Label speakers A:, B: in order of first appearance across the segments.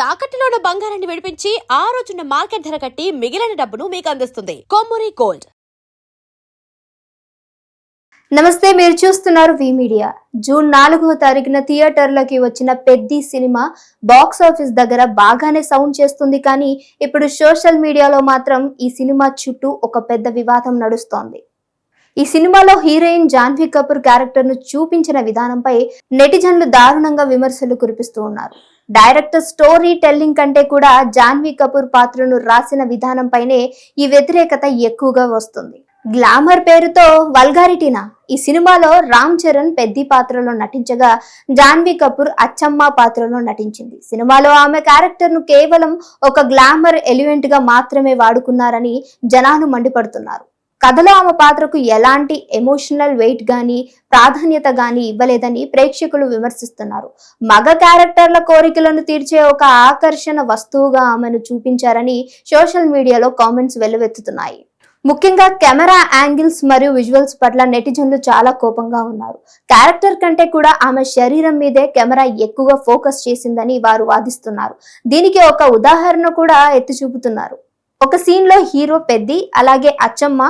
A: తాకట్టులో ఉన్న బంగారాన్ని విడిపించి ఆ రోజున్న మార్కెట్ ధర కట్టి మిగిలిన డబ్బును మీకు అందిస్తుంది కొమ్మూరి గోల్డ్.
B: నమస్తే, మీరు చూస్తున్నారు వి మీడియా. జూన్ 4వ తారీఖున థియేటర్లకి వచ్చిన పెద్ది సినిమా బాక్స్ ఆఫీస్ దగ్గర బాగానే సౌండ్ చేస్తుంది. కానీ ఇప్పుడు సోషల్ మీడియాలో మాత్రం ఈ సినిమా చుట్టూ ఒక పెద్ద వివాదం నడుస్తోంది. ఈ సినిమాలో హీరోయిన్ జాన్వీ కపూర్ క్యారెక్టర్ ను చూపించిన విధానంపై నెటిజన్లు దారుణంగా విమర్శలు కురిపిస్తూ ఉన్నారు. డైరెక్టర్ స్టోరీ టెల్లింగ్ కంటే కూడా జాన్వీ కపూర్ పాత్రను రాసిన విధానంపైనే ఈ వ్యతిరేకత ఎక్కువగా వస్తుంది. గ్లామర్ పేరుతో వల్గారిటీనా? ఈ సినిమాలో రామ్ చరణ్ పెద్ది పాత్రలో నటించగా జాన్వీ కపూర్ అచ్చమ్మ పాత్రలో నటించింది. సినిమాలో ఆమె క్యారెక్టర్ ను కేవలం ఒక గ్లామర్ ఎలిమెంట్ గా మాత్రమే వాడుకున్నారని జనాలు మండిపడుతున్నారు. కథలో ఆమె పాత్రకు ఎలాంటి ఎమోషనల్ వెయిట్ గానీ ప్రాధాన్యత గానీ ఇవ్వలేదని ప్రేక్షకులు విమర్శిస్తున్నారు. మగ క్యారెక్టర్ల కోరికలను తీర్చే ఒక ఆకర్షణ వస్తువుగా ఆమెను చూపించారని సోషల్ మీడియాలో కామెంట్స్ వెల్లువెత్తుతున్నాయి. ముఖ్యంగా కెమెరా యాంగిల్స్ మరియు విజువల్స్ పట్ల నెటిజన్లు చాలా కోపంగా ఉన్నారు. క్యారెక్టర్ కంటే కూడా ఆమె శరీరం మీదే కెమెరా ఎక్కువగా ఫోకస్ చేసిందని వారు వాదిస్తున్నారు. దీనికి ఒక ఉదాహరణ కూడా ఎత్తి చూపుతున్నారు. ఒక సీన్ లో హీరో పెద్ది అలాగే అచ్చమ్మ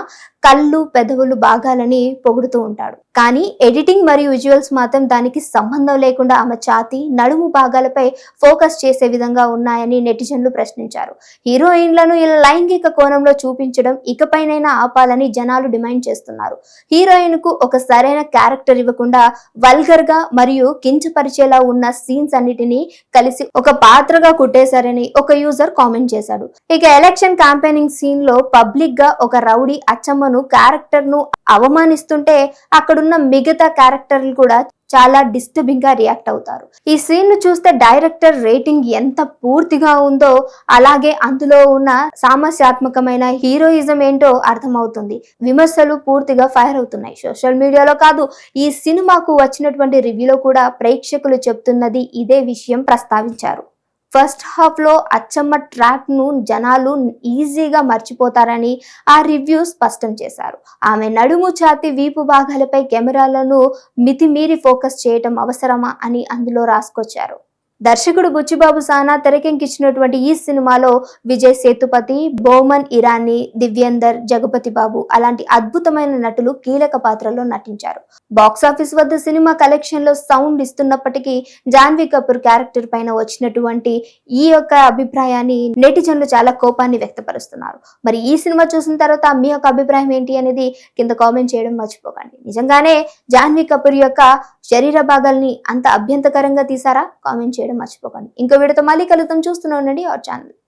B: కళ్ళు పెదవులు భాగాలని పొగుడుతూ ఉంటాడు. కానీ ఎడిటింగ్ మరియు విజువల్స్ మాత్రం దానికి సంబంధం లేకుండా ఆమె ఛాతీ నడుము భాగాలపై ఫోకస్ చేసే విధంగా ఉన్నాయని నెటిజన్లు ప్రశ్నించారు. హీరోయిన్లను ఇలా లైంగిక కోణంలో చూపించడం ఇకపైనైనా ఆపాలని జనాలు డిమాండ్ చేస్తున్నారు. హీరోయిన్ కు ఒక సరైన క్యారెక్టర్ ఇవ్వకుండా వల్గర్ గా మరియు కించపరిచేలా ఉన్న సీన్స్ అన్నిటినీ కలిసి ఒక పాత్రగా కుట్టేశారని ఒక యూజర్ కామెంట్ చేశాడు. ఇక ఎలక్షన్ క్యాంపెయినింగ్ సీన్ లో పబ్లిక్ గా ఒక రౌడీ అచ్చమ్మను క్యారెక్టర్ ను అవమానిస్తుంటే అక్కడున్న మిగతా క్యారెక్టర్లు కూడా చాలా డిస్టర్బింగ్ గా రియాక్ట్ అవుతారు. ఈ సీన్ ను చూస్తే డైరెక్టర్ రేటింగ్ ఎంత పూర్తిగా ఉందో అలాగే అందులో ఉన్న సామస్యాత్మకమైన హీరోయిజం ఏంటో అర్థమవుతుంది. విమర్శలు పూర్తిగా ఫైర్ అవుతున్నాయి. సోషల్ మీడియాలో కాదు, ఈ సినిమాకు వచ్చినటువంటి రివ్యూలో కూడా ప్రేక్షకులు చెప్తున్నది ఇదే విషయం ప్రస్తావించారు. ఫస్ట్ హాఫ్ లో అచ్చమ్మ ట్రాక్ ను జనాలు ఈజీగా మర్చిపోతారని ఆ రివ్యూ స్పష్టం చేశారు. ఆమె నడుము ఛాతి వీపు భాగాలపై కెమెరాలను మితిమీరి ఫోకస్ చేయటం అవసరమా అని అందులో రాసుకొచ్చారు. దర్శకుడు బుచ్చిబాబు సానా తెరకెక్కించినటువంటి ఈ సినిమాలో విజయ్ సేతుపతి, బోమన్ ఇరానీ, దివ్యేందర్, జగపతి బాబు అలాంటి అద్భుతమైన నటులు కీలక పాత్రలో నటించారు. బాక్సాఫీస్ వద్ద సినిమా కలెక్షన్ లో సౌండ్ ఇస్తున్నప్పటికీ జాన్వీ కపూర్ క్యారెక్టర్ పైన వచ్చినటువంటి ఈ యొక్క అభిప్రాయాన్ని నెటిజన్లు చాలా కోపాన్ని వ్యక్తపరుస్తున్నారు. మరి ఈ సినిమా చూసిన తర్వాత మీ యొక్క అభిప్రాయం ఏంటి అనేది కింద కామెంట్ చేయడం మర్చిపోకండి. నిజంగానే జాన్వీ కపూర్ యొక్క శరీర భాగాల్ని అంత అభ్యంతకరంగా తీసారా? కామెంట్ చేయడం మర్చిపోకండి. ఇంకో వీడియోతో మళ్ళీ కలుద్దాం. చూస్తూనే ఉండండి అవర్ ఛానల్.